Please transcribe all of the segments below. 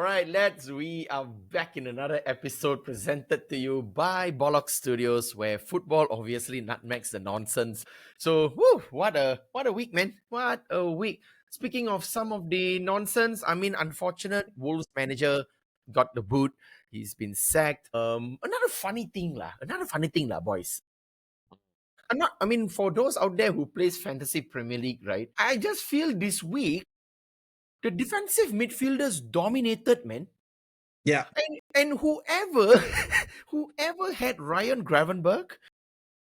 right, lads, we are back in another episode presented to you by Bollock Studios, where football obviously nutmegs the nonsense. So, what a week, man! What a week. Speaking of some of the nonsense, unfortunate Wolves manager got the boot. He's been sacked. Another funny thing, lah, boys. For those out there who plays fantasy Premier League, right? I just feel this week the defensive midfielders dominated, man. Yeah. And whoever whoever had Ryan Gravenberg,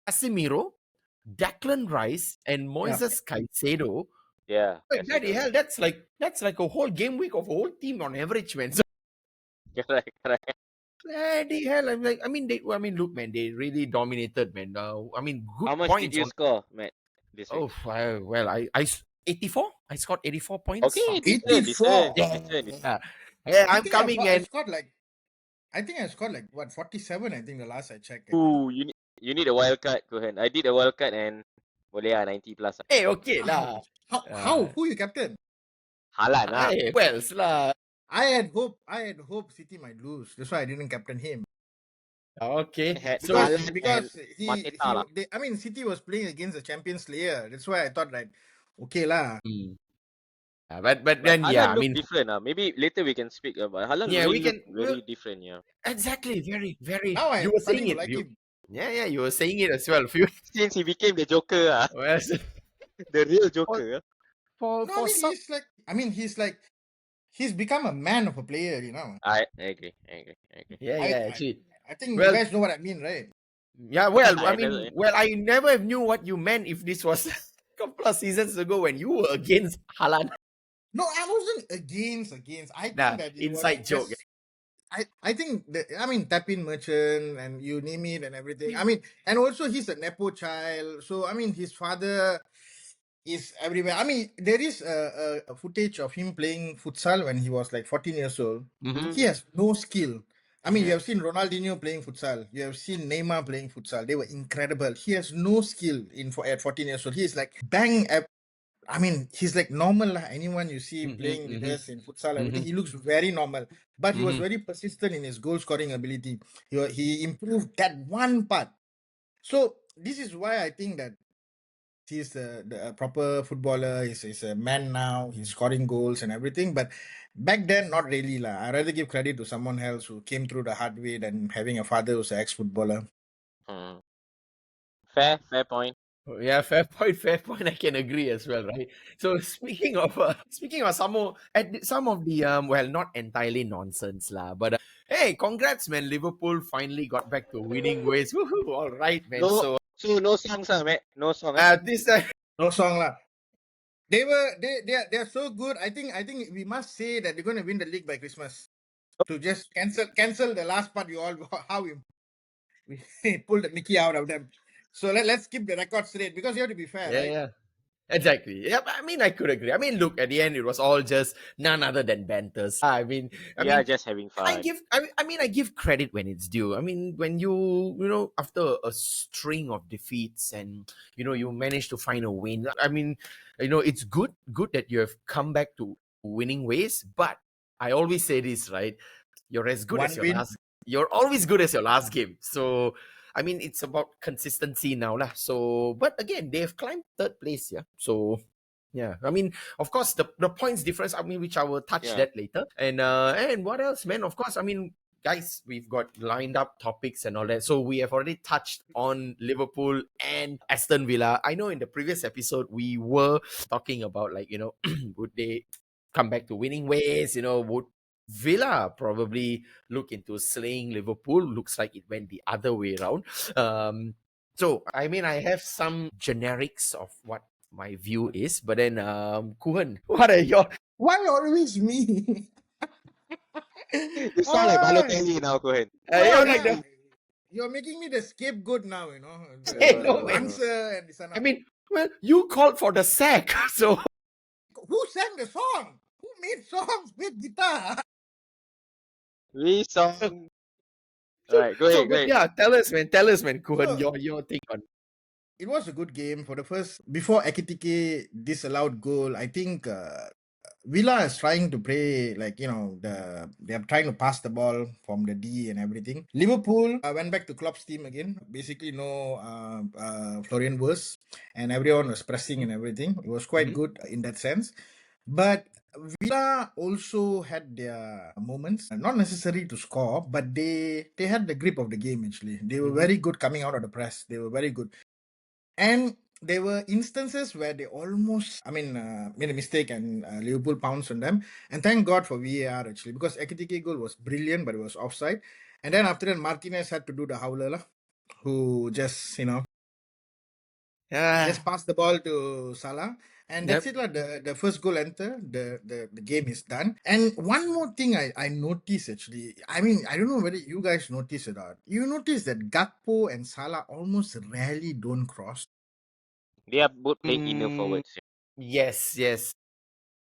Casemiro, Declan Rice, and Moises Caicedo, bloody hell, that's like a whole game week of a whole team on average, man. So, Correct. bloody hell, look, man, they really dominated, man. Good How much points. did you score, Matt? This week? Well, I 84. I scored 84 points. Okay, 84. decent. Yeah, I'm coming, man. I think I scored like 47. I think the last I checked. Ooh, you need a wild card, Kuhan. I did a wild card and boleh 90 plus. Hey, okay lah. How? Who you captain? Haaland lah. Hey, Wells lah. I had hope City might lose. That's why I didn't captain him. Okay. So Because City was playing against the champion slayer. That's why I thought like, okay lah. But then Haaland different. Maybe later we can speak about Haaland. Yeah, really we can. Very different. Yeah. Exactly. Very, very. Now you were saying it. like him. Yeah. You were saying it as well. Since he became the Joker, Well, the real Joker. He's become a man of a player. You know. I agree. Yeah. Actually, I think you guys know what I mean, right? Yeah. Well, I never knew what you meant if this was a couple of seasons ago when you were against Haaland. No, I wasn't against. I think that inside joke. I think tap-in merchant and you name it and everything. And also he's a Nepo child. So, his father is everywhere. There is a footage of him playing futsal when he was like 14 years old. Mm-hmm. He has no skill. You have seen Ronaldinho playing futsal. You have seen Neymar playing futsal. They were incredible. He has no skill at 14 years old. He is like he's like normal. Anyone you see playing with us in futsal, everything, he looks very normal. But he was very persistent in his goal scoring ability. He improved that one part. So this is why I think that he's the proper footballer. He's a man now. He's scoring goals and everything. But back then, not really lah. I rather give credit to someone else who came through the hard way than having a father who's an ex-footballer. Fair point. Yeah, fair point. I can agree as well, right? So speaking of some of the not entirely nonsense lah, but hey, congrats, man! Liverpool finally got back to winning ways. Woohoo! All right, man. So no songs, mate. No song. This no song lah. They're so good. I think we must say that they're going to win the league by Christmas. To just cancel the last part. How we pulled the Mickey out of them. So let's keep the record straight because you have to be fair. Right? Yeah. Exactly. Yeah, I could agree. Look, at the end, it was all just none other than banters. Just having fun. I give credit when it's due. When you after a string of defeats and you manage to find a win. It's good that you have come back to winning ways. But I always say this, right? You're as good as your last. You're always good as your last game. So. It's about consistency now lah. So, but again, they've climbed third place, yeah. So, yeah. Of course, the points difference, which I will touch that later. And what else, man? Of course, guys, we've got lined up topics and all that. So we have already touched on Liverpool and Aston Villa. I know in the previous episode, we were talking about would they come back to winning ways? Would Villa probably look into slaying Liverpool? Looks like it went the other way around. So, I have some generics of what my view is. But then, Kuhan, what are your... Why always me? You sound like Balotelli now, Kuhan. You're making me the scapegoat now, No, answer and well, you called for the sack, so... Who sang the song? Who made songs with guitar? We song. Alright, go ahead. Yeah, tell us, man, Kuhan, your take on. It was a good game for the first. Before Ekitike disallowed goal, I think Villa is trying to play like they're trying to pass the ball from the D and everything. Liverpool went back to Klopp's team again. Basically, no Florian Wirtz, and everyone was pressing and everything. It was quite Mhm. good in that sense. But Villa also had their moments, not necessary to score, but they had the grip of the game actually. They were Mhm. very good coming out of the press. They were very good. And there were instances where they almost, made a mistake and Liverpool pounced on them. And thank God for VAR actually, because Ekitike goal was brilliant, but it was offside. And then after that, Martinez had to do the howler, lah, who just Ah, passed the ball to Salah. And that's yep. it, lah. The first goal enter, the game is done. And one more thing I noticed actually, I don't know whether you guys notice it or not. You notice that Gakpo and Salah almost rarely don't cross. They are both playing inner Mm, forwards. yes, yes.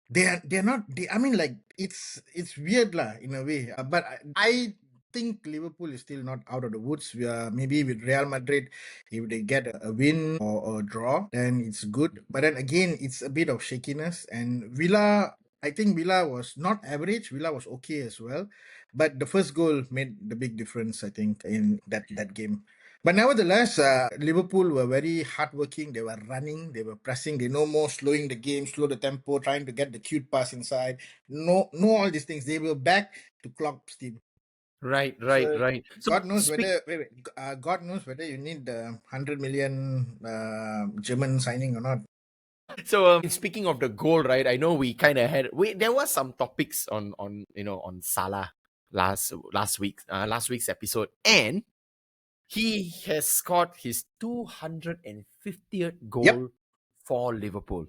They're not like it's weird lah in a way, but I think Liverpool is still not out of the woods. We are maybe with Real Madrid, if they get a win or a draw, then it's good, but then again it's a bit of shakiness. And Villa, I think Villa was not average. Villa was okay as well, but the first goal made the big difference, I think, in that game. But nevertheless, Liverpool were very hardworking. They were running, they were pressing. They no more slowing the game, slow the tempo, trying to get the cute pass inside. No, all these things. They were back to Klopp's team. Right, right, So right. So God knows speak. whether God knows whether you need the 100 million German signing or not. So speaking of the goal, right? I know we kind of had there was some topics on Salah last week's episode, and he has scored his 250th Yep. goal for Liverpool.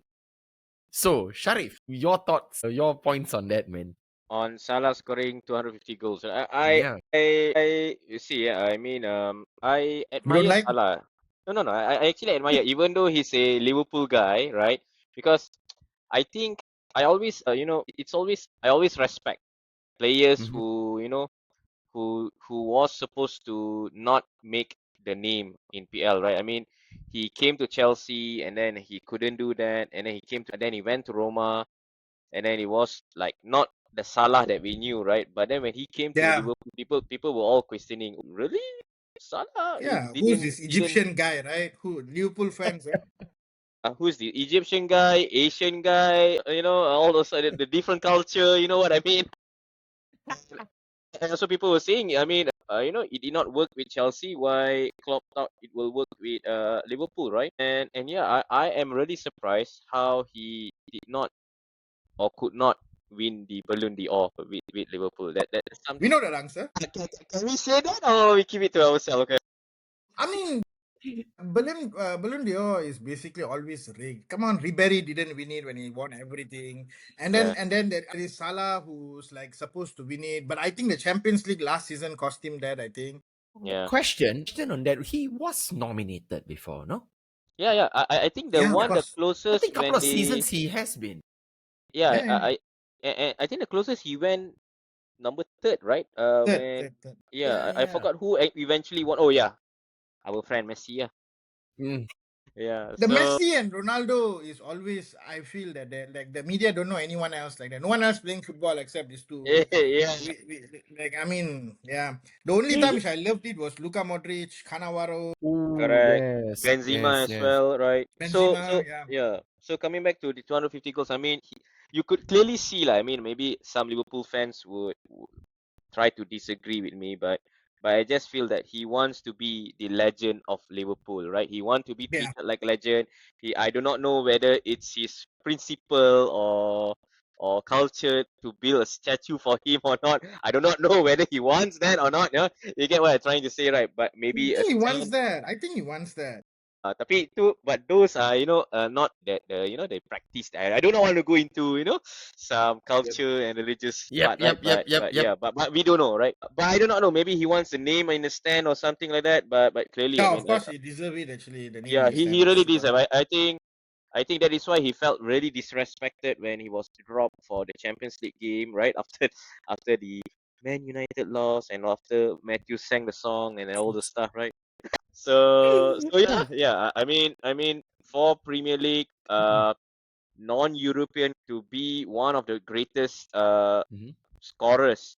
So Sharif, your thoughts, your points on that, man? On Salah scoring 250 goals. Yeah. You see, I mean, I You don't admire like? Salah. No. I actually admire, even though he's a Liverpool guy, right? Because I think I always, it's always I always respect players Mhm. who, who was supposed to not make the name in PL, right? I mean, he came to Chelsea and then he couldn't do that, and then he went to Roma, and then it was like not the Salah that we knew, right? But then when he came to Yeah. Liverpool, people were all questioning, really, Salah? He Yeah. Who's didn't this didn't. Egyptian guy, right? Who Liverpool fans? Who's the Egyptian guy, Asian guy? All those the different culture. You know what I mean? And also people were saying, I mean, it did not work with Chelsea. Why Klopp thought it will work with Liverpool, right? And yeah, I am really surprised how he did not or could not win the Ballon d'Or with Liverpool. That's We something. know that answer. Can we say that, or we keep it to ourselves? Okay. I mean, Ballon d'Or is basically always rigged. Come on, Ribery didn't win it when he won everything, and then Yeah. there is Salah who's like supposed to win it, but I think the Champions League last season cost him that. I think. Yeah. Question on that. He was nominated before, no? Yeah. I think the Yeah, of one the course. I closest think a couple when of they seasons he has been. yeah Yeah, yeah. I think the closest he went number third, right? When Third. Yeah, yeah, I yeah. forgot who eventually won. Oh yeah, our friend Messi. Yeah. Mm. Yeah. The So Messi and Ronaldo is always. I feel that like the media don't know anyone else like that. No one else playing football except these two. yeah. Like yeah. The only time which I loved it was Luka Modric, Cannavaro, Ooh, Correct. yes, Benzema yes, as yes. well, right? So Benzema. so Yeah. yeah. So coming back to the 250 goals, I mean, you could clearly see, like, I mean, maybe some Liverpool fans would try to disagree with me, but I just feel that he wants to be the legend of Liverpool, right? He wants to be Yeah. treated like legend. I do not know whether it's his principle or culture to build a statue for him or not. I do not know whether he wants that or not. Yeah? You get what I'm trying to say, right? But I maybe a think he wants stand. that. I think he wants that. Tapi itu, but those are, not that they practice. I do not want to go into, some Yep. culture and religious Yep, part, right? yep, yep, yep, But yep. yeah, but we don't know, right? But I do not know. Maybe he wants a name in the stand or something like that. But clearly, I Yeah, mean, of course he deserve it actually. The name in yeah, the he stand for really sure. deserve. I think that is why he felt really disrespected when he was dropped for the Champions League game, right? After the Man United loss and after Matthew sang the song and all the stuff, right? So yeah. I mean, for Premier League, non-European to be one of the greatest Mhm. scorers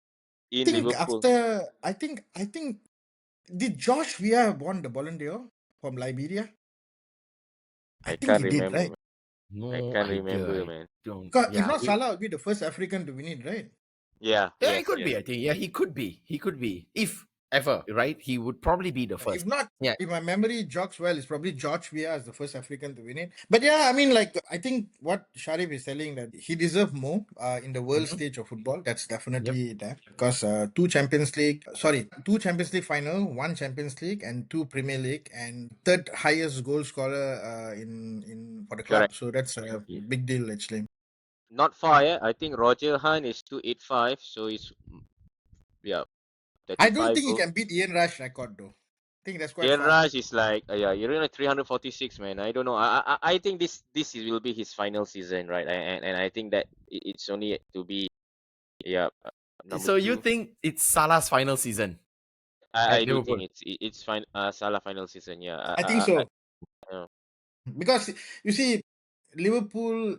I in think Liverpool. after I think did Josh Weah won the Ballon d'Or from Liberia? I I think can't he did, remember, right? man. I No can't idea. remember, I man. don't. Because if Yeah. not, Salah would be the first African to win it, right? Yeah, Yeah, it yes, could yes. be. I think. Yeah, he could be. He could be. If ever, right? He would probably be the If first. not, Yeah. if my memory jogs well, it's probably George Weah as the first African to win it. But yeah, I mean, like, I think what Sharif is telling that he deserves more in the world Mhm. stage of football. That's Yep. definitely there because two Champions League final, one Champions League, and two Premier League, and third highest goal scorer in for the club. Correct. So that's a big deal actually. Not far, yeah. I think Roger Hunt is 285, so it's yeah, I don't 35 think he goals. can beat Ian Rush record though. I think that's quite Ian far. Rush is like yeah, you're in a 346, man. I don't know. I think will be his final season, right? And I think that it's only to be yeah number So you two. think it's Salah's final season I at do Liverpool? think it's fine. Salah final season, yeah. I think so Uh, because you see, Liverpool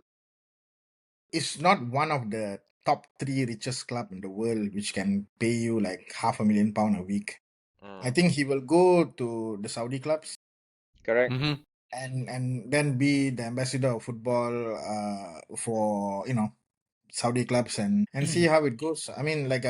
is not one of the top three richest club in the world, which can pay you like £500,000 a week. I mm, think he will go to the Saudi clubs correct. Mm-hmm. and then be the ambassador of football for Saudi clubs and see how it goes. I mean, like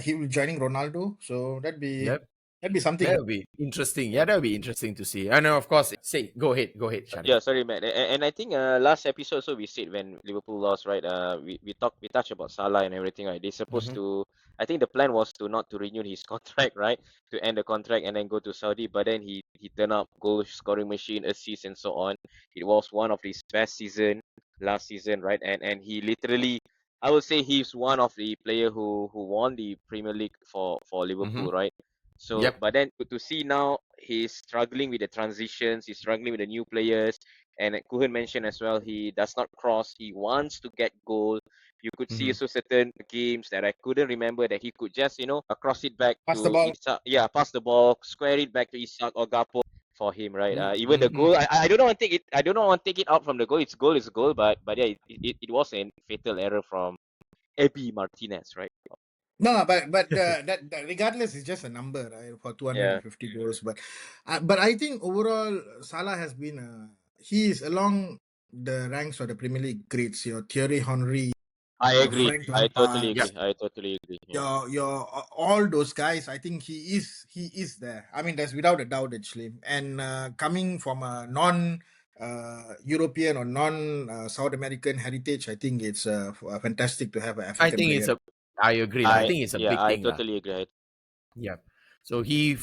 he will joining Ronaldo, so Yep. that'd be something. That'll be interesting. Yeah, that'll be interesting to see. I know, of course. Say, go ahead, Sharif. Yeah, sorry, man. And I think last episode so we said when Liverpool lost, right? We touched about Salah and everything, right? They supposed Mm-hmm. to. I think the plan was to not to renew his contract, right? To end the contract and then go to Saudi. But then he turned up goal scoring machine, assists and so on. It was one of his best season last season, right? And he literally, I would say he's one of the player who won the Premier League for Mm-hmm. Liverpool, right? So, Yep. but then to see now he's struggling with the transitions, he's struggling with the new players, and Kuhan mentioned as well he does not cross. He wants to get goal. You could see Mm-hmm. also certain games that I couldn't remember that he could just cross it back Pass the to ball. Isak. Yeah, pass the ball, square it back to Isak or Gapo for him, right? Even the Mm-hmm. goal, I don't want to take it. I don't want to take it out from the goal. It's goal, it's goal. But yeah, it was a fatal error from Ebi Martinez, right? No, but that regardless is just a number, right, for Yeah, 250 goals. But I think overall Salah has been he is along the ranks of the Premier League greats. Your Thierry Henry, I your agree. Frank I totally Lampard, Yep. agree. I totally agree. Yeah. your all those guys. I think he is there. I mean, that's without a doubt actually. And coming from a non European or non South American heritage, I think it's fantastic to have an I African think it's player. a. I agree, lah. I think it's a big I thing, lah. totally agree. Yeah. So he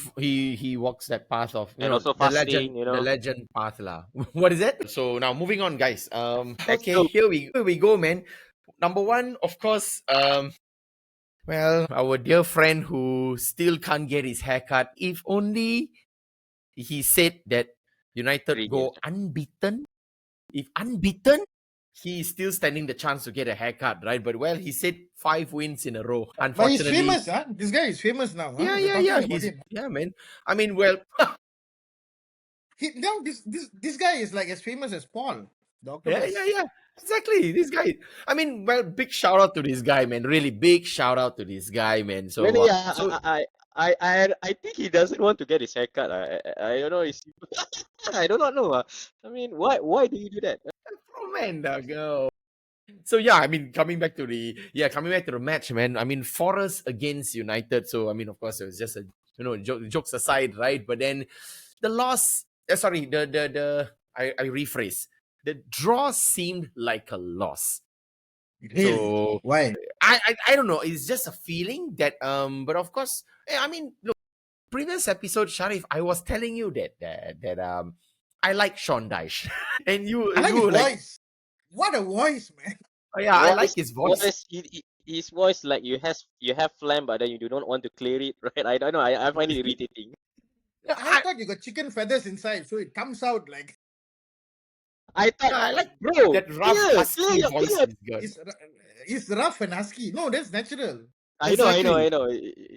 walks that path of And also fasting, the legend path, lah. What is it? So now moving on, guys. Let's Okay, go. here we go, man. Number one, of course. Well, our dear friend who still can't get his haircut. If only he said that United 3 games. go unbeaten. If unbeaten, he is still standing the chance to get a haircut, right? But well, he said 5 wins in a row. But he's Unfortunately, famous, huh? This guy is famous now, huh? We're yeah. talking about He's him. man. I mean, well, Now this guy is like as famous as Paul, the yeah, octopus. exactly. This guy. I mean, well, big shout out to this guy, man. Really big shout out to this guy, man. So, Really, yeah, so I think he doesn't want to get his haircut. I don't know. I do not know. I mean, why do you do that? man, go. So yeah, I mean, coming back to the match, man. I mean, Forest against United. So I mean, of course, it was just a jokes aside, right? But then the loss. Sorry, I rephrase. The draw seemed like a loss. Really? So Why? I don't know. It's just a feeling that but of course, I mean, look, previous episode, Sharif, I was telling you that I like Sean Dyche, and I like his you were like, voice. What a voice, man. oh yeah, I like his voice. His voice like you have phlegm, but then you do not want to clear it, right? I don't know. I find it irritating. I I, thought you got chicken feathers inside, so it comes out like I thought, I like bro, that rough husky voice clear. he's got. it's rough and husky. No, that's natural. I know. Exactly. I know.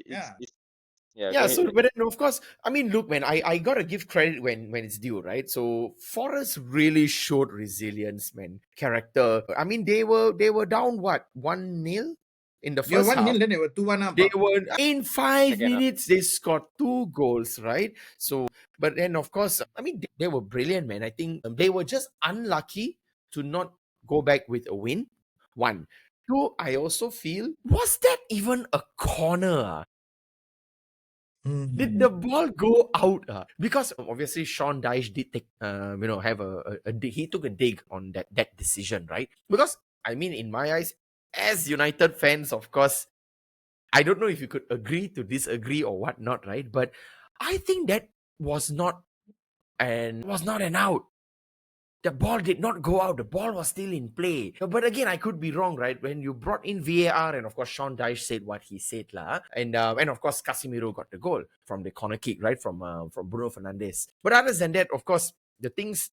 Yeah. Yeah, go Yeah, ahead, so man. but then of course, I mean, look, man, I gotta give credit when it's due, right? So Forest really showed resilience, man, character. I mean, they were down what 1-0 in the They were first 1-0, half. then they were 2-1 up. They were in five Second half. minutes. They scored 2 goals, right? So, but then of course, I mean, they were brilliant, man. I think they were just unlucky to not go back with a win. One, two. I also feel was that even a corner? Did Mm. the ball go out? Because obviously Sean Dyche did take, have he took a dig on that decision, right? Because I mean, in my eyes, as United fans, of course, I don't know if you could agree to disagree or whatnot, right? But I think that was not an out. The ball did not go out. The ball was still in play. But again, I could be wrong, right? When you brought in VAR, and of course Sean Dyche said what he said, lah, and of course Casemiro got the goal from the corner kick, right, from Bruno Fernandes. But other than that, of course, the things.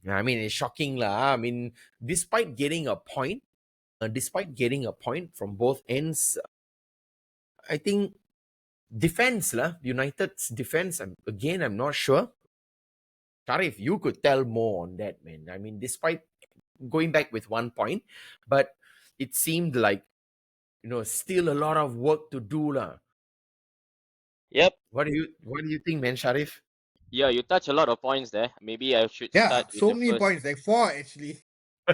I mean, it's shocking, lah. I mean, despite getting a point from both ends, I think defense, lah. United's defense. I'm not sure. Sharif, you could tell more on that, man. I mean, despite going back with 1 point, but it seemed like still a lot of work to do, lah. Yep. What do you think, man, Sharif? Yeah, you touch a lot of points there. Maybe I should Yeah, start with so the many first. points, like 4 actually.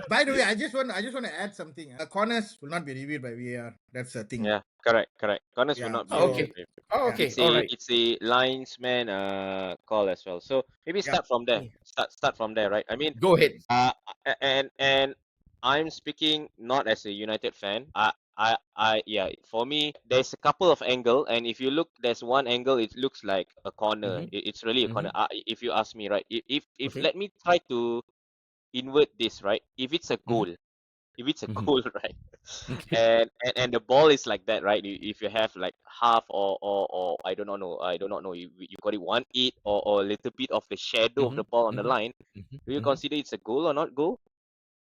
By the way, I just want to add something. Corners will not be reviewed by VAR. That's the thing. Yeah, correct. Corners will Yeah. not be Oh, So okay. reviewed. Oh, yeah, okay. It's All a right. it's a linesman call as well. So maybe yeah. start from there. Start from there, right? I mean, Go ahead. uh, and I'm speaking not as a United fan. Yeah. For me, there's a couple of angle, and if you look, there's one angle. It looks like a corner. Mm-hmm. It's really a corner. Mm-hmm. If you ask me, right? If Okay. let me try to invert this, right? If it's a Mm-hmm. goal, if it's a Mm-hmm. goal, right? Okay. And the ball is like that, right? If you have like half or I do not know, you got it 1/8 or a little bit of the shadow of Mm-hmm. the ball on the Mm-hmm. line, Mm-hmm. do you Mm-hmm. consider it's a goal or not goal?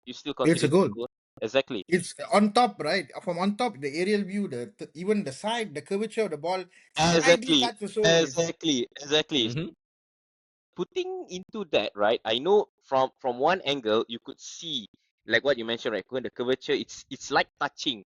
You still It's consider a it's a goal. goal? Exactly. It's on top, right? From on top, the aerial view, even the side, the curvature of the ball slightly Exactly. touch the sole. Exactly. Mm-hmm. Putting into that, right? I know from one angle you could see like what you mentioned, right? When the curvature, it's like touching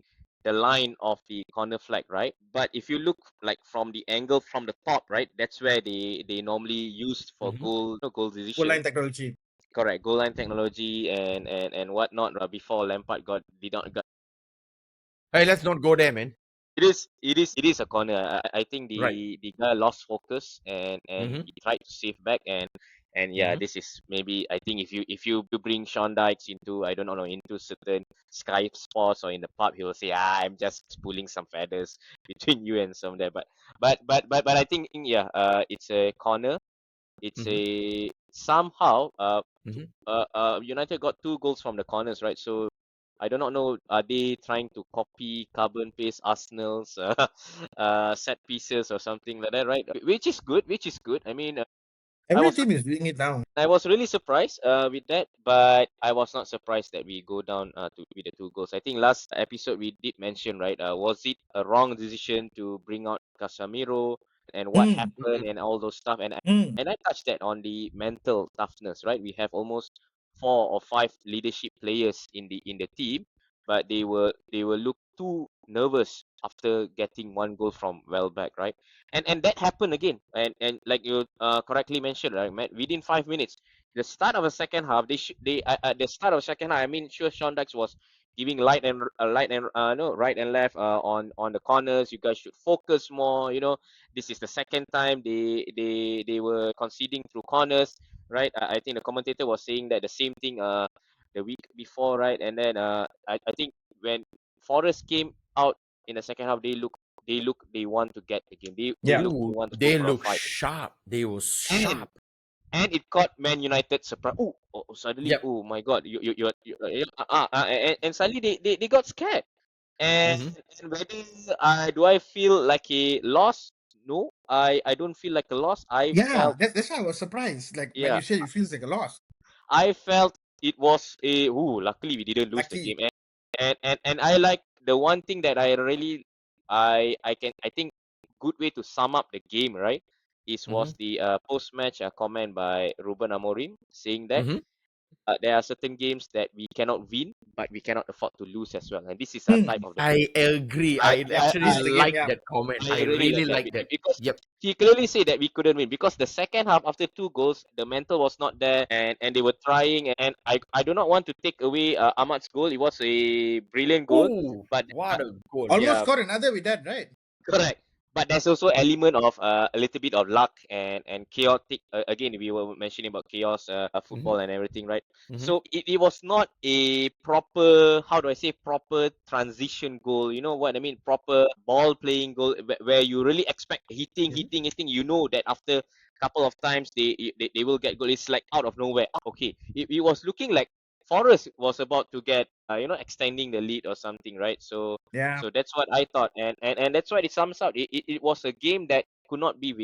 the line of the corner flag, right? But if you look like from the angle from the top, right, that's where they normally use for Mm-hmm. goal Goal decision. line technology. Correct, goal line technology and whatnot. Before Lampard did not got. Hey, let's not go there, man. It is a corner. I think Right. the guy lost focus and Mm-hmm. he tried to save back and yeah, Mm-hmm. this is maybe I think if you bring Sean Dykes into I don't know into certain Sky Sports or in the pub, he will say I'm just pulling some feathers between you and some there. But I think yeah, it's a corner. It's Mm-hmm. a somehow Mm-hmm. United got 2 goals from the corners, right? So I do not know. Are they trying to copy, carbon paste Arsenal's set pieces or something like that, right? Which is good. Which is good. I mean, I Every was team is doing it now. I was really surprised with that, but I was not surprised that we go down to with the 2 goals. I think last episode we did mention, right? Was it a wrong decision to bring out Casemiro and what Mm, happened and all those stuff? mm. And I touched that on the mental toughness, right? We have almost 4 or 5 leadership players in the team, but they will look too nervous after getting 1 goal from well back, right? And that happened again. And like you correctly mentioned, right, Matt? Within 5 minutes, the start of the second half, they at the start of the second half, I mean, sure, Sean Dyche was giving light and no right and left on the corners. You guys should focus more. This is the second time they were conceding through corners, right? I think the commentator was saying that the same thing the week before, right? And then I think when Forest came out in the second half, they want to get the game. They Yeah. look they Ooh, want to go they for a look fight. sharp. They were And sharp. and it caught Man United surprise. Suddenly, Yep. oh my God, and suddenly they got scared. And, Mm-hmm. and whether do I feel like a loss? No, I don't feel like a loss. I Yeah, felt that's why I was surprised. Like yeah, you said, it feels like a loss. I felt it was a luckily we didn't lose the Lucky. game. And I like the one thing that I really I think good way to sum up the game, right, was the post-match comment by Ruben Amorim saying that there are certain games that we cannot win, but we cannot afford to lose as well. And this is a type of the game. I agree. I, I I, actually This I, is the game, like yeah. that comment. I I really really like that like that. because Yep. he clearly said that we couldn't win because the second half after 2 goals, the mental was not there, and they were trying. And I do not want to take away Ahmad's goal. It was a brilliant goal, Oh, but what a goal. Almost yeah, scored another with that, right? correct. But there's also element of a little bit of luck and chaotic. Again, we were mentioning about chaos, football and everything, right? So it was not a proper, how do I say, proper transition goal. You know what I mean? Proper ball playing goal where you really expect hitting. You know that after a couple of times they will get goal. It's like out of nowhere. Okay, it was looking like Forest was about to get extending the lead or something, right? Yeah. So that's what I thought, and that's why it sums up. It was a game that could not be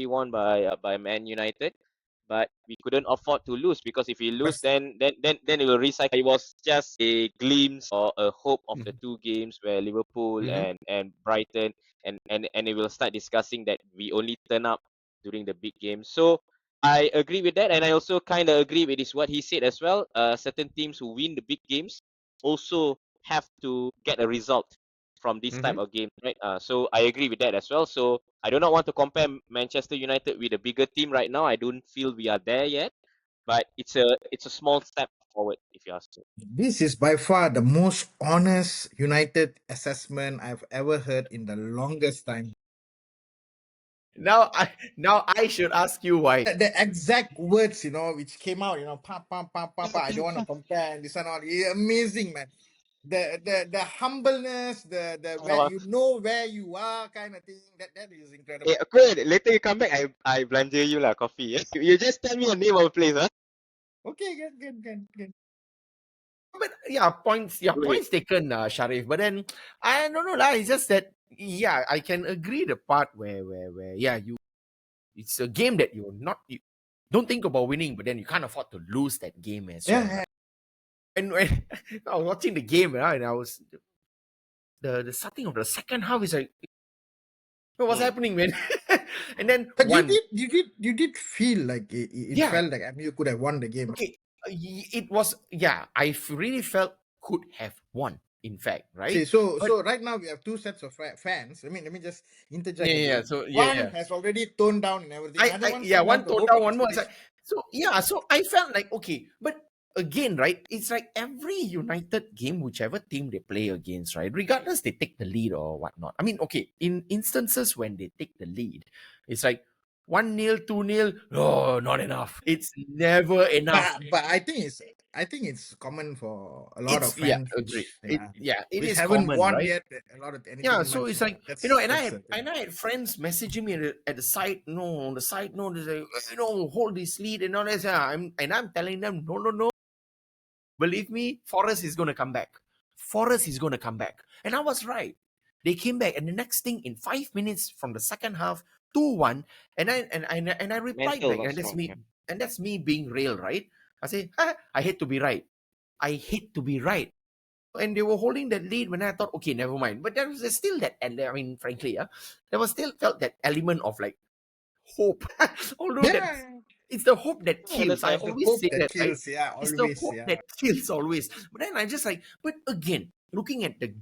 won by Man United, but we couldn't afford to lose because if we lose, But then it will recycle. It was just a glimpse or a hope of the Mhm. 2 games where Liverpool Mhm. and Brighton and it will start discussing that we only turn up during the big games. So I agree with that, and I also kind of agree with what he said as well. Certain teams who win the big games also have to get a result from this type Mhm. of game, right? So I agree with that as well. So I do not want to compare Manchester United with a bigger team right now. I don't feel we are there yet, but it's a small step forward if you ask me. this is by far the most honest United assessment I've ever heard in the longest time. Now I should ask you why. The exact words, which came out, pa pa pa pa pa. I don't want to compare and this and all. Amazing, man. The humbleness, the where where you are kind of thing. That is incredible. Good. Later you come back, I belanja you lah coffee. You just tell me a name of a place, huh? Okay, good. But yeah, Go ahead. points taken, Sharif. But then I don't know lah. It's just that I can agree the part where it's a game that you don't think about winning, but then you can't afford to lose that game as well. Yeah, Right? And when I was watching the game, right, and I was the starting of the second half is like, what's Hmm. happening, man? And then but one, you did feel like it yeah, felt like you could have won the game. okay, it was, really felt could have won. In fact, right? See, so But right now we have two sets of fans. Let me just interject a yeah. bit. So One yeah. has already toned down and everything. Another one's turned down One to toned hope down, on one more. It's expectation. like, so I felt like okay, but again, right? It's like every United game, whichever team they play against, right? Regardless they take the lead or whatnot. I mean, okay, in instances when they take the lead, it's like 1-0, 2-0. Oh, not enough. It's never enough. But I think it's common for a lot of It's yeah, fans agree. It which is haven't common, won right? yet a lot of Yeah, anything so much. it's like and That's I the thing. and I had friends messaging me at the side, no, on the side note, they say, hold this lead and all that. Yeah, I'm telling them, no, believe me, Forest is gonna come back. Forest is gonna come back, and I was right. They came back, and the next thing in 5 minutes from the second half, 2-1, and I replied Mental back, not and strong. Yeah. that's me being real, right? I say, I hate to be right. I hate to be right. And they were holding that lead when I thought, okay, never mind. But there was still that, and I mean, frankly, there was still felt that element of like hope. Although that Yeah, it's the hope that I kills. I understand. that's the always hope say that that, right? kills. Yeah, It's the always. hope Yeah. that kills always. But then I just like, but again, looking at the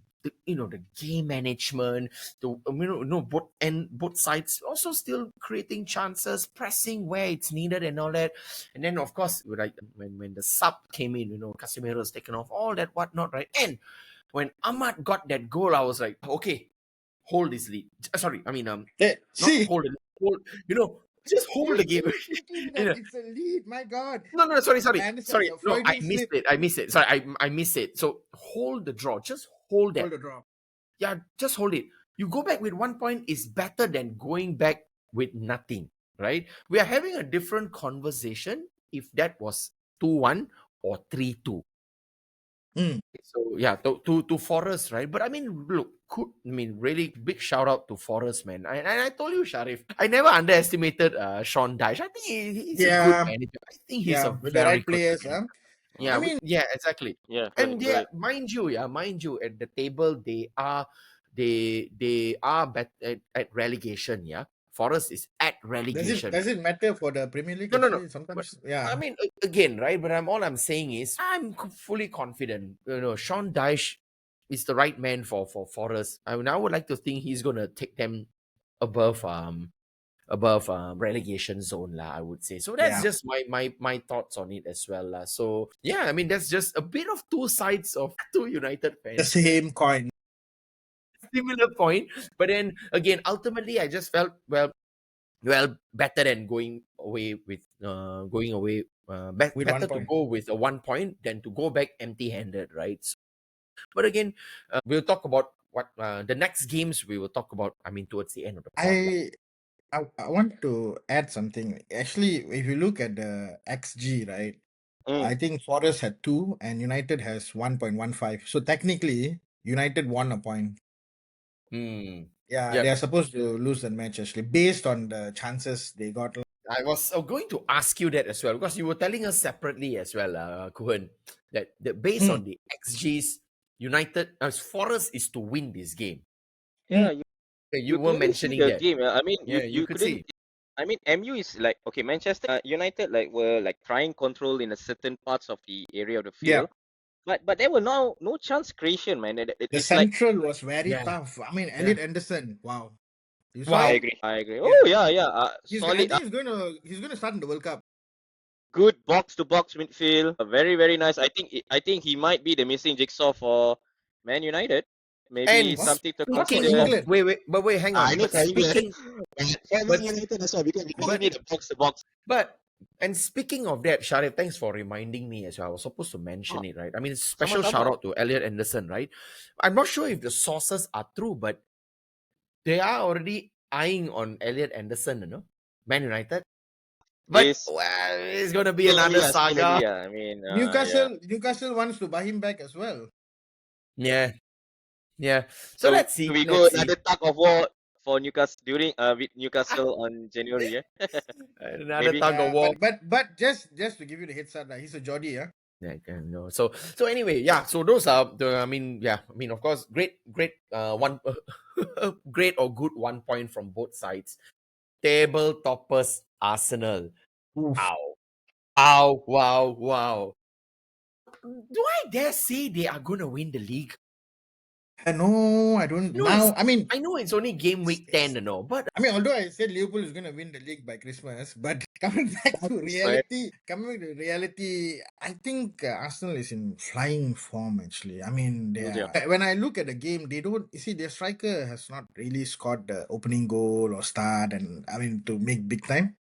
game management, both sides also still creating chances, pressing where it's needed and all that. And then of course, like when the sub came in, Casemiro's taken off, all that whatnot, right? And when Ahmad got that goal, I was like, okay, hold this lead. Sorry, I mean, not See, hold it, just hold why the are game. you thinking that it's a lead? My God. No, I understand the No, I Freudian missed slip. it. Sorry, I missed it. So hold the draw. Just hold Hold that. the draw. Yeah, just hold it. You go back with 1 point is better than going back with nothing, right? We are having a different conversation if that was 2-1 or 3-2. Mm. So yeah, to Forest, right? But I mean, look, really big shout out to Forest, man. I told you, Sharif, I never underestimated Sean Dyche. I think he's a good Yeah, manager. I think he's a yeah, with the very right good players. manager. Hmm. I Yeah, mean, yeah, exactly. Yeah, And go ahead. mind you, at the table they are they are at relegation. Yeah, Forest is at relegation. Does it matter for the Premier League? No. Actually, But sometimes, I yeah. mean, again, right? But all I'm saying is, I'm fully confident. Sean Dyche is the right man for Forest. I would like to think he's gonna take them above relegation zone lah, I would say. So that's Yeah. just my thoughts on it as well lah. So yeah, I mean that's just a bit of two sides of two United The fans. same coin. Similar point, but then again, ultimately, I just felt better than With 1 better to point. go with a 1 point than to go back empty-handed, right? But again, we'll talk about what the next games we will talk about. I mean, towards the end of the pod. I want to add something. Actually, if you look at the XG, right? Mm. I think Forest had 2 and United has 1.15. So technically, United won a point. Yeah, Yeah, they are supposed to lose the match actually, based on the chances they got. I was going to ask you that as well because you were telling us separately as well, Kuhan, that based Mm, on the XGs, United as Forest is to win this game. mm. Yeah, You you were clearly see mentioning the that. game. I mean, Yeah, you you could couldn't. see. I mean, MU is like, okay, Manchester United like were like trying control in a certain parts of the area of the Yeah, field, but there were no chance creation, man. the It's like central was very Yeah, tough. I mean, yeah. Elliot Anderson. Wow, you saw I Wow. him? agree, I agree. Yeah, Oh yeah, yeah, I solid, think he's gonna start in the World Cup. good box to box midfield, very very nice. I think he might be the missing jigsaw for Man United. Maybe And What? something to What for speaking consider. of England? wait, hang I on. know But for England, speaking, for Man but United as well because you but need a box to box. but and speaking of that, Sharif, thanks for reminding me as well. I was supposed to mention it, right? I mean, special shout Sama-sama. out to Elliot Anderson, right? I'm not sure if the sources are true, but they are already eyeing on Elliot Anderson, Man United. But Is well, it's gonna be still early, another yeah, still early, saga. yeah. I mean, yeah. Newcastle wants to buy him back as well. Yeah, yeah. So So let's see. we go Let's see. another tug of war for Newcastle during with Newcastle on January, yeah. Another Maybe. tug of Yeah, war. but just to give you the heads up, he's a Geordie, yeah. Yeah, no. So anyway, yeah. So those are the. I mean, yeah. I mean, of course, great. One, great or good 1 point from both sides. Table toppers Arsenal. Oof. Ow, ow, wow. Do I dare say they are gonna win the league? No, I don't. No, it's. Now, I mean, I know it's only game week it's 10, but although I said Liverpool is going to win the league by Christmas, but coming back to reality, I think Arsenal is in flying form. Actually, I mean, Yeah. when I look at the game, they don't. You see, their striker has not really scored the opening goal or start, and I mean to make big time.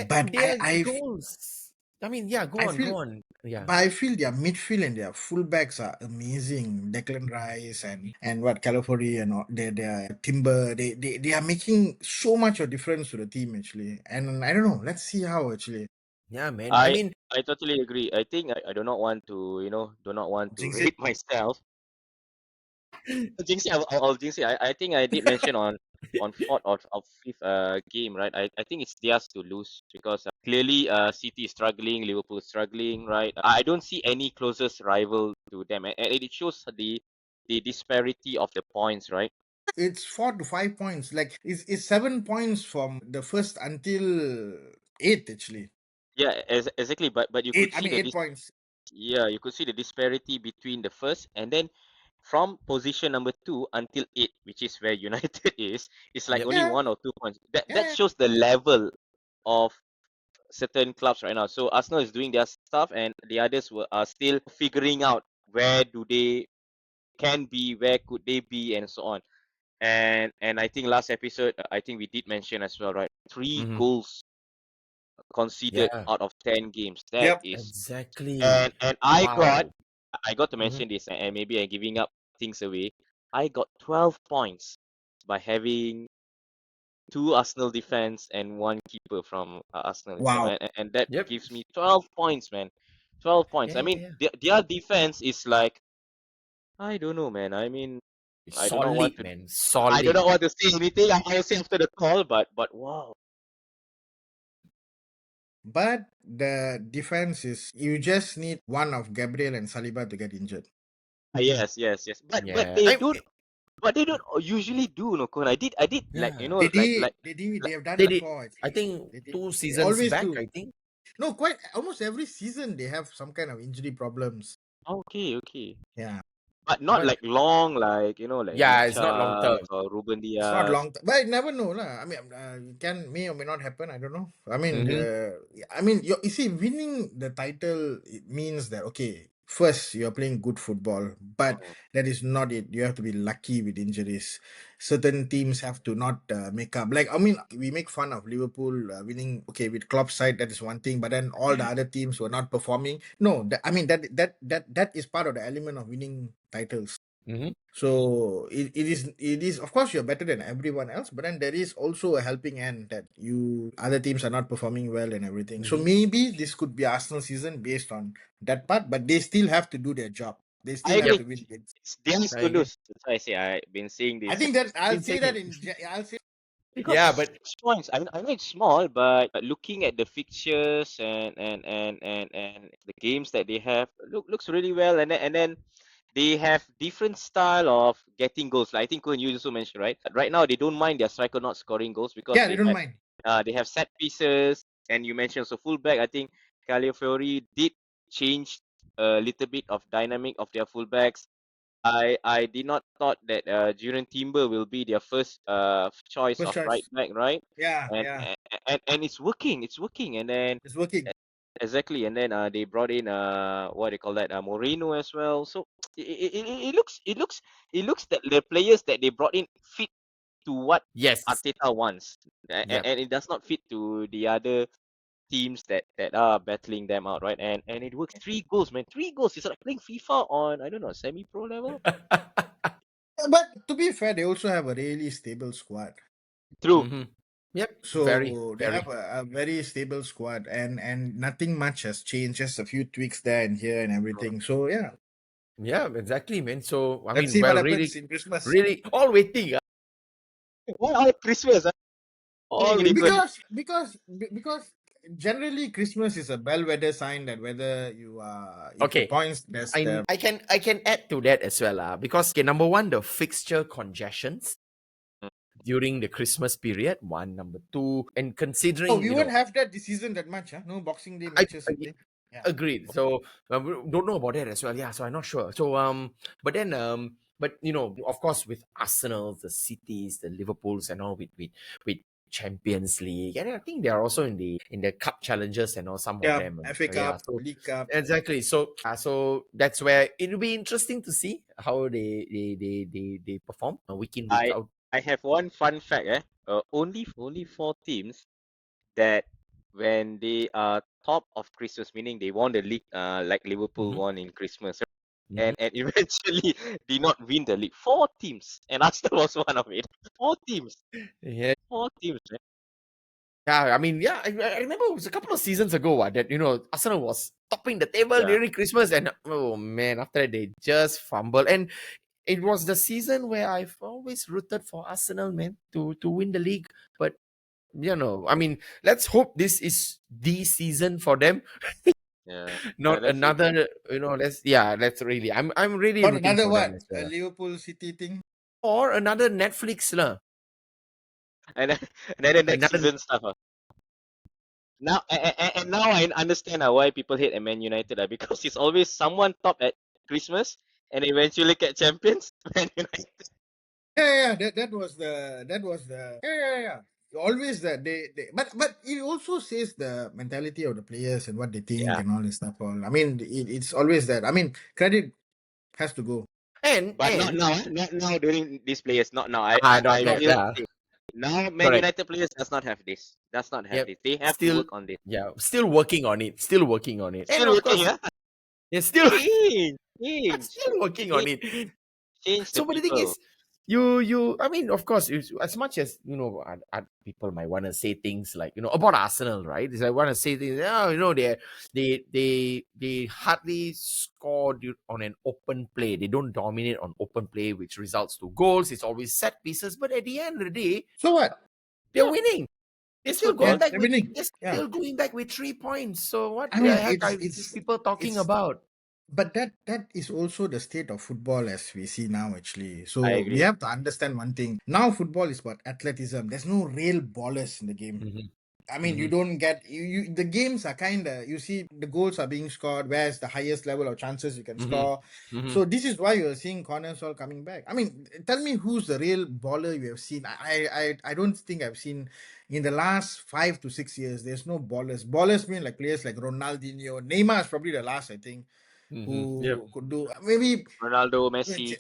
But their goals. I mean, yeah. Go I on, feel go on. Yeah. But I feel their midfield and their fullbacks are amazing. Declan Rice and what Calafori and their Timber. They are making so much of difference to the team actually. And I don't know. Let's see how actually. Yeah, man. I I mean, I totally agree. I think I do not want to, do not want to Jinx it. rate myself. Jinx it, I'll jinx it. I think I did mention on fourth or fifth game, right? I think it's theirs to lose because clearly City is struggling, Liverpool is struggling, right? I don't see any closest rival to them, and it shows the disparity of the points, right? It's 4 to 5 points. Like it's 7 points from the first until eighth actually. Yeah, exactly. But you could Eight. I see mean the 8 points. yeah, you could see the disparity between the first and then from position number 2 until 8, which is where United is, it's like yep. only Yeah. 1 or 2 points. That Yeah. shows the level of certain clubs right now. So Arsenal is doing their stuff, and the others are still figuring out where do they can be, where could they be, and so on. And I think last episode, I think we did mention as well, right? Three Mm-hmm. goals conceded Yeah. out of 10 games. That Yep. is, Exactly. and Wow. I got to Mm-hmm. mention this, and maybe I'm giving up things away. I got 12 points by having two Arsenal defense and one keeper from Arsenal itself, Wow. and that Yep. gives me 12 points, man. 12 points. I mean, Yeah. their defense is like, I don't know, man. I mean, I do not want Solid, to man. I do Solid. not want to say anything. I'll say after the call, but wow. But the defense is you just need one of Gabriel and Saliba to get injured. Yes. But Yeah. they don't. But they don't usually do, no, Kun. I did like, Yeah, like They have done they did. before. I Actually. think They did. two They seasons always back. do. I think. No, quite almost every season they have some kind of injury problems. okay. Yeah. But not But like long, like, like yeah, it's not long Richard term. or Ruben It's not Diaz. long, but you never know, lah. I mean, it can may or may not happen. I don't know. Mm-hmm. You see, winning the title it means that okay, first you're playing good football, but Mm. that is not it. You have to be lucky with injuries. Certain teams have to not make up. Like we make fun of Liverpool winning. Okay, with Klopp's side that is one thing, but then all the other teams were not performing. No, that is part of the element of winning titles. Mm-hmm. So it is of course you're better than everyone else, but then there is also a helping hand that you other teams are not performing well and everything. So Mm-hmm. maybe this could be Arsenal season based on that part, but they still have to do their job. They I still have Yep, agree. to win games. It's Dennis I agree. Kundus. That's why I say I've been saying I this. think that I'll Been say saying that it. I'll say Because Yeah, but 6 points, I know it's small, but looking at the fixtures and the games that they have, looks really well. And then they have different style of getting goals. Like I think Kun, you also mentioned, right? Right now they don't mind their striker not scoring goals because yeah, they don't mind. they have set pieces. And you mentioned so fullback. I think Califiori did change a little bit of dynamic of their fullbacks. I did not thought that Julian Timber will be their first choice First of right choice. back, right? Yeah, And yeah. and it's working, and then It's working. exactly, and then they brought in what they call that Moreno as well. So it looks that the players that they brought in fit to what yes. Arteta wants, Yep. and it does not fit to the other teams that are battling them out, right? And it works. 3 goals, man. 3 goals. It's like playing FIFA on, I don't know, semi-pro level. But to be fair, they also have a really stable squad. True. Mm-hmm. Yep. Very, So they very. have a very stable squad, and nothing much has changed. Just a few tweaks there and here and everything. So yeah, Yeah, exactly, man. So I let's mean, see what well, happens really, in Christmas. really, all waiting. Why all Christmas? All Really good. waiting. Because generally Christmas is a bellwether sign that whether you are if the Okay, points there's the I can add to that as well, because okay, number one, the fixture congestions during the Christmas period. One, number two, and oh considering we won't have that this season that much, huh? No Boxing Day I, matches I something. Yeah. agreed. So we don't know about that as well. Yeah, so I'm not sure. So but then but of course, with Arsenal, the Cities, the Liverpools, and all with Champions League, and I think they are also in the cup challenges and all some of Yeah, them. FA Yeah, Cup, so League Cup. exactly. So that's where it'll be interesting to see how they perform week in week I out. I have one fun fact. Only 4 teams that when they are top of Christmas, meaning they won the league, like Liverpool Mm-hmm. won in Christmas, Mm-hmm. and eventually did not win the league. 4 teams, and Arsenal was one of it. 4 teams. Yeah. 4 teams, man. Yeah, I mean, yeah, I remember it was a couple of seasons ago that Arsenal was topping the table Yeah. during Christmas, and oh man, after that they just fumbled, and it was the season where I've always rooted for Arsenal, man, to win the league. But I mean, let's hope this is the season for them, Yeah. not Let's see. another. Let's really. I'm really Or rooting another for them what? as A well, Liverpool City thing. or another Netflix lah, And then, and then the next another. season stuff. Now and now I understand why people hate Man United, because it's always someone top at Christmas and eventually get champions. Man United. Yeah. That was the yeah. Always that but it also says the mentality of the players and what they think Yeah, and all this stuff. All I mean, it's always that. I mean, credit has to go. and but not and now. Not now during these players. Not now. I I don't know. will Yeah, say now Man correct. United players does not have this. Does not have Yep. this. They have to Still, work on this. yeah, still working on it. Still working on it. And Still of working, course, yeah. yeah, still Change, change, still working on change, it. change the So, but the thing people. is, you I mean, of course, as much as people might want to say things like about Arsenal, right? Is I want to say things. Oh, they hardly score on an open play. They don't dominate on open play, which results to goals. It's always set pieces. But at the end of the day, So what? they're Yeah, winning. They're it's still Yeah, going football. back they're with winning. they're Yeah. still going back with 3 points. So what I the mean, heck are these people talking it's about? But that is also the state of football as we see now, actually. I So we agree. have to understand one thing. Now football is about athleticism. There's no real ballers in the game. Mhm. I mean, you Mhm. don't get the games are kind of, you see the goals are being scored. Where's the highest level of chances you can Mhm. score? Mhm. So this is why you're seeing corners all coming back. I mean, tell me who's the real baller you have seen. I don't think I've seen in the last 5 to 6 years. There's no ballers. Ballers mean like players like Ronaldinho. Neymar is probably the last, I think, Mhm. Yep. who could do maybe Ronaldo, Messi.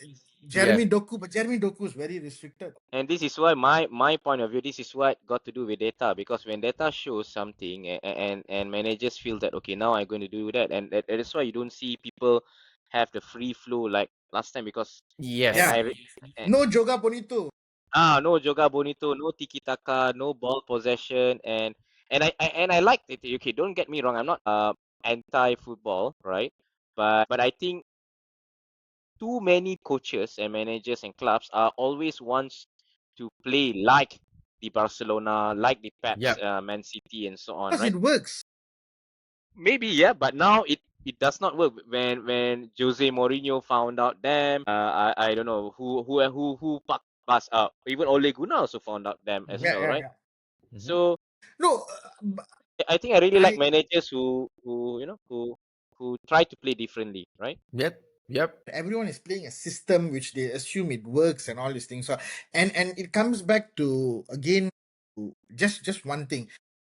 Jeremy Yeah. Doku, but Jeremy Doku is very restricted. And this is why my point of view, this is what got to do with data, because when data shows something and managers feel that okay, now I'm going to do that, and that's why you don't see people have the free flow like last time, because and Yeah, Yes. I re- and, no Joga Bonito. no joga bonito, no tiki taka, no ball possession, and I like it. Okay, don't get me wrong, I'm not anti football, right? But I think too many coaches and managers and clubs are always wants to play like the Barcelona, like the Peps, Yep. Man City, and so on, Because right? it works. Maybe yeah, but now it does not work. When Jose Mourinho found out them, I don't know who pass up. Even Ole Gunnar also found out them as Yeah, well, yeah, right? yeah. Mhm. So No, I think I really like I managers who who try to play differently, right? Yep. Yep. everyone is playing a system which they assume it works and all these things. So and it comes back to again to just one thing.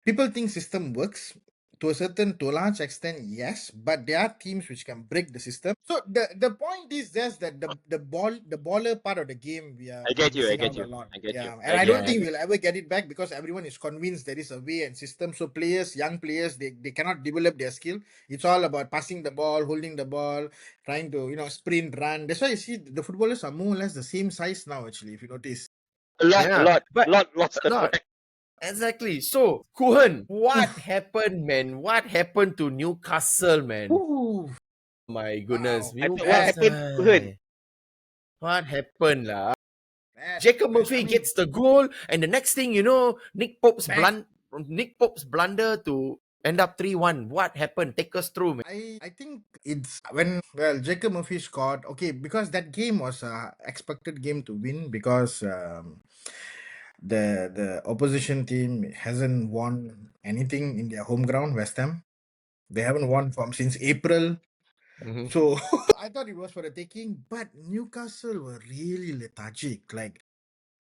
People think system works to a large extent, yes, but there are teams which can break the system. So the point is just that the baller part of the game I we are get you, I missing get out you, a lot. I get you, Yeah, and I I get don't you. Yeah. think we'll ever get it back because everyone is convinced there is a way and system. So players, young players, they cannot develop their skill. It's all about passing the ball, holding the ball, trying to sprint, run. That's why you see the footballers are more or less the same size now. Actually, if you notice. A lot, a Yeah. lot, But lots. a lot. Correct. Exactly. So, Kuhan, what Oof, happened, man? What happened to Newcastle, man? oof, My goodness, wow, I thought what bad, happened to Kuhan? Newcastle. What happened, lah? bad, Jacob bad. I Murphy mean, gets the goal, and the next thing you know, back. Nick Pope's blunder to end up 3-1. What happened? Take us through, man. I think it's when Jacob Murphy scored. Okay, because that game was a expected game to win because the opposition team hasn't won anything in their home ground, West Ham. They haven't won from since April. Mhm. So I thought it was for the taking, but Newcastle were really lethargic. Like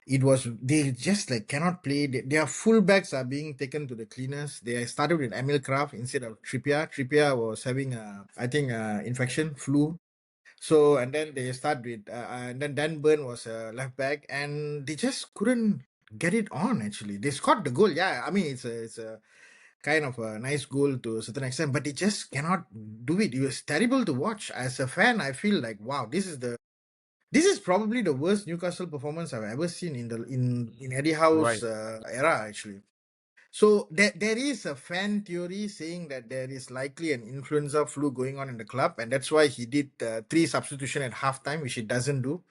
it was, they just like cannot play. Their fullbacks are being taken to the cleaners. They started with Emil Kraft instead of Trippier. Trippier was having I think infection, flu. So and then they start with and then Dan Burn was left back, and they just couldn't get it on. Actually, they scored the goal. Yeah, I mean it's a kind of a nice goal to a certain extent, but they just cannot do it. It was terrible to watch. As a fan, I feel like wow, this is probably the worst Newcastle performance I've ever seen in Eddie Howe's Right. era. Actually, so there is a fan theory saying that there is likely an influenza flu going on in the club, and that's why he did three substitution at halftime, which he doesn't do.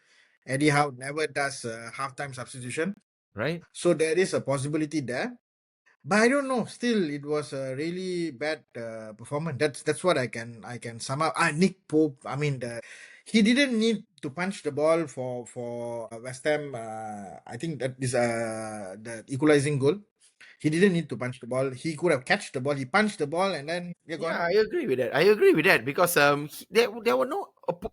Eddie Howe never does halftime substitution, Right. so there is a possibility there. But I don't know. Still, it was a really bad performance. That's what I can sum up. Nick Pope. I mean, he didn't need to punch the ball for West Ham. I think that is the equalizing goal. He didn't need to punch the ball. He could have catched the ball. He punched the ball and then you're Yeah, gone. I agree with that. I agree with that because there were no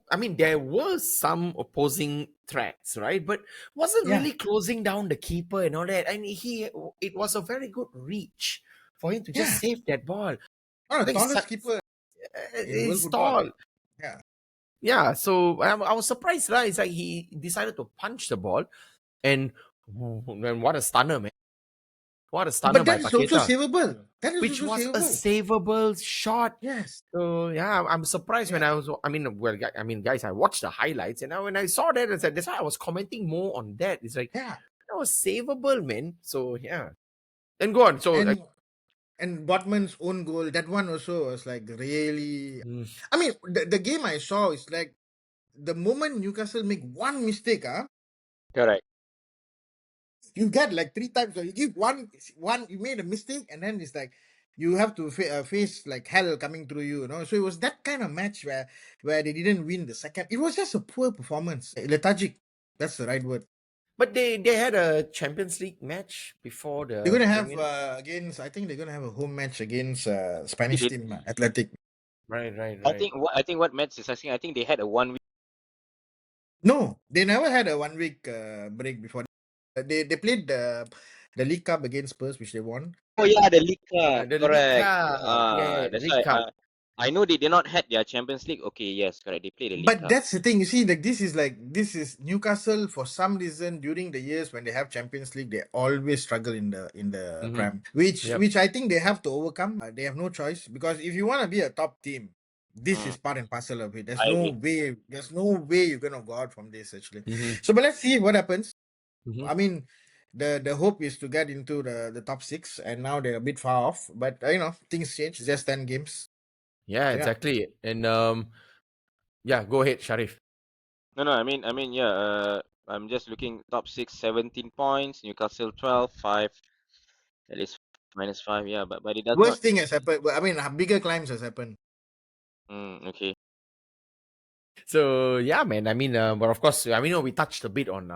I mean there were some opposing threats, right? But wasn't Yeah, really closing down the keeper and all that. I mean it was a very good reach for him to just yeah. save that ball. One of the Like tallest keeper in world it's football. tall. Yeah. Yeah, so I was surprised, right? It's like he decided to punch the ball, and what a stunner, man! What a stunner But by that is also Paqueta, savable. That is which also was a savable. savable shot. Yes. So yeah, I'm surprised when Yeah. I was. I mean, well, I mean, guys, I watched the highlights, and when I saw that, I said that's why I was commenting more on that. It's like Yeah. that was savable, man. So yeah, then go on. So And Botman's own goal, that one also was like really. mm, I mean, the game I saw is like the moment Newcastle make one mistake, Correct. you get like three times. So you give one, you made a mistake, and then it's like you have to face like hell coming through you, you know. So it was that kind of match where they didn't win the second. It was just a poor performance, lethargic. That's the right word. But they had a Champions League match before They're the gonna have Premier League. against. I think they're gonna have a home match against They Spanish did. team, Athletic. Right, right, I right. think what Mets is asking. I think they had a 1 week. No, they never had a 1 week break before. They played the League Cup against Spurs, which they won. Oh yeah, the League Cup. The League Correct. Cup. Yeah, That's League why. Cup. I know they did not had their Champions League. Okay, yes, correct. They played the League But Cup. that's the thing, you see, like this is Newcastle. For some reason, during the years when they have Champions League, they always struggle in the Mm-hmm. Prem, which Yep. I think they have to overcome. They have no choice, because if you want to be a top team, this is part and parcel of it. I agree. There's no way you're gonna go out from this actually. Mm-hmm. So, but let's see what happens. Mm-hmm. I mean, the hope is to get into the top six, and now they're a bit far off. But you know, things change. It's just 10 games. Yeah, So, yeah. exactly. And yeah, go ahead, Sharif. No, I mean, yeah. I'm just looking top 6, 17 points. Newcastle 12, 5. At least -5. Yeah, but it does not. Worst thing has happened. Well, I mean, bigger climbs has happened. Okay. So yeah, man. I mean, but of course, I mean, we touched a bit on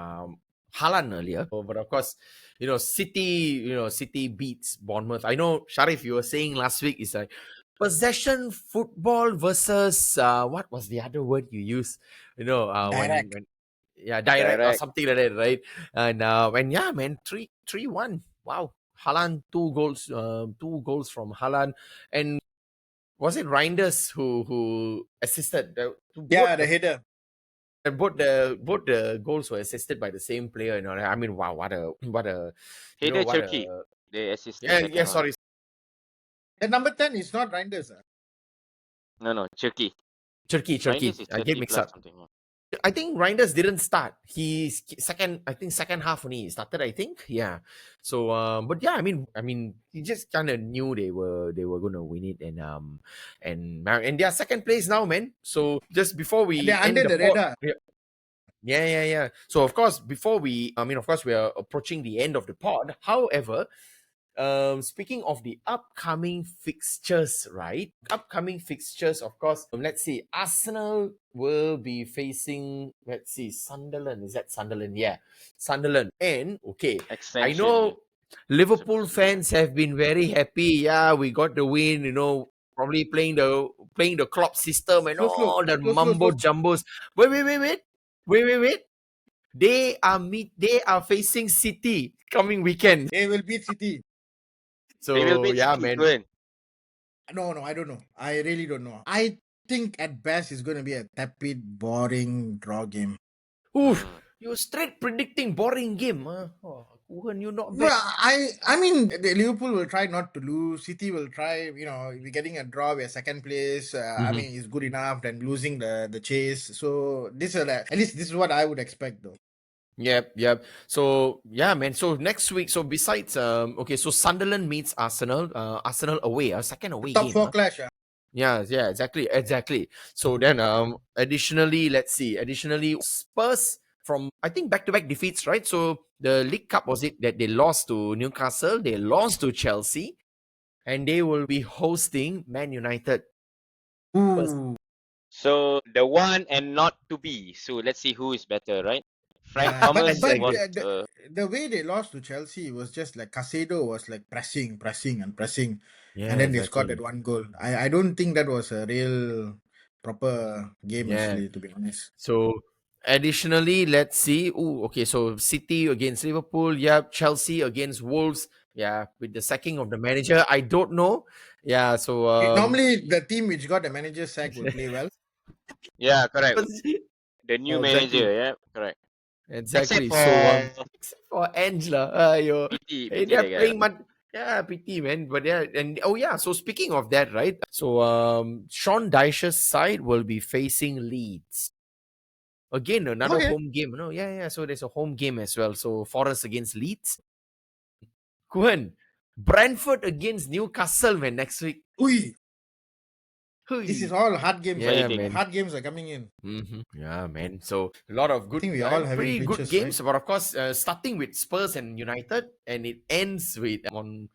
Haaland earlier. But of course, City beats Bournemouth. I know, Sharif, you were saying last week is like possession football versus what was the other word you used? Direct. When yeah, direct or Direct. something like that, right? And yeah, man, 3-1. Wow, Haaland, two goals from Haaland, and was it Reinders who assisted? Yeah, the header. Both the goals were assisted by the same player. I mean, wow, what a Header what Turkey. a They assist the yeah, second one. sorry. The number 10 is not Reinders. No, Turkey. Turkey. Reinders is I get 30 mixed plus up. something. Yeah. I think Reinders didn't start. He's second half when he started, I think. Yeah. So but yeah, I mean he just kind of knew they were gonna win it, and they are second place now, man. So just before we They're end under the the pod, radar. yeah. So of course, of course, we are approaching the end of the pod. However, speaking of the upcoming fixtures, right? Upcoming fixtures, of course. Let's see. Arsenal will be facing, let's see, Sunderland. Is that Sunderland? Yeah, Sunderland. And okay, I Extension. know Liverpool Supposed to be. fans have been very happy. Yeah, we got the win. Probably playing the Klopp system and Slow. all that mumbo jumbos. Wait. They are facing City coming weekend. They will beat City. They will So beat yeah, City. man. Good. No, I don't know. I really don't know. I think at best it's going to be a tepid, boring draw game. Oof, you're straight predicting boring game. Huh? Oh, Kuhan, you not bad. Well, I mean, the Liverpool will try not to lose. City will try. You know, we're getting a draw. We're second place. I mean, it's good enough than losing the chase. So this is at least this is what I would expect, though. Yep. So yeah, man. So next week, so besides okay, so Sunderland meets Arsenal. Arsenal away, a second away Top game. four clash. Yeah, exactly. So then additionally, let's see. Additionally, Spurs from I think back-to-back defeats, right? So the League Cup, was it that they lost to Newcastle, they lost to Chelsea, and they will be hosting Man United. Ooh. So the one and not to be. So let's see who is better, right? Frank Yeah, but Thomas was. the way they lost to Chelsea was just like Casado was like pressing, Yeah, and then they scored exactly. that one goal. I don't think that was a real proper game, Yeah. actually, to be honest. So additionally, let's see. Ooh, okay. So City against Liverpool. Yeah. Chelsea against Wolves. Yeah. With the sacking of the manager, I don't know. Yeah. So Normally, the team which got the manager sack will play well. Yeah, correct. The new exactly. manager, yeah, correct. Exactly. Except So for except for Angela, PT they're that guy. playing much. Yeah, PT man. But yeah, and oh yeah. So speaking of that, right? So Sean Dyche's side will be facing Leeds. Again, another Okay. home game. No, yeah. So there's a home game as well. So Forest against Leeds. Kuhan, Brentford against Newcastle, man, next week. Ui. This is all hard games. Yeah, Fighting. man. Hard games are coming in. Yeah, man. So a lot of good, think we all having pretty good glitches, games. But of course, starting with Spurs and United, and it ends with on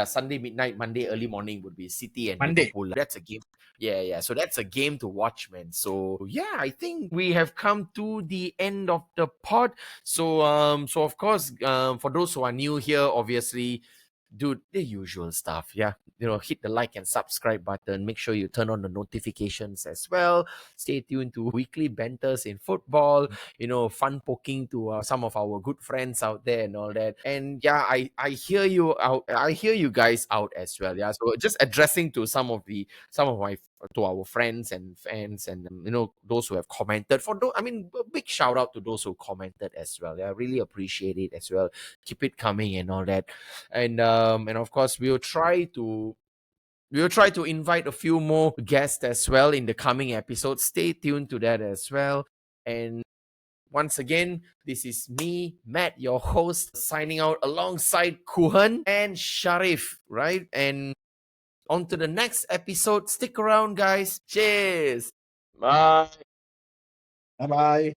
Sunday midnight, Monday early morning would be City and Monday. Liverpool. That's a game. Yeah. So that's a game to watch, man. So yeah, I think we have come to the end of the pod. So of course, for those who are new here, obviously, dude, the usual stuff. Yeah. Hit the like and subscribe button. Make sure you turn on the notifications as well. Stay tuned to weekly banters in football, fun poking to some of our good friends out there and all that. And yeah, I hear you out. I hear you guys out as well. Yeah. So just addressing to some of my to our friends and fans and those who have commented. A big shout out to those who commented as well. Yeah, I really appreciate it as well. Keep it coming and all that. And of course we'll try to invite a few more guests as well in the coming episodes. Stay tuned to that as well. And once again, this is me, Matt, your host, signing out alongside Kuhan and Sharif, right? And on to the next episode. Stick around, guys. Cheers. Bye. Bye bye.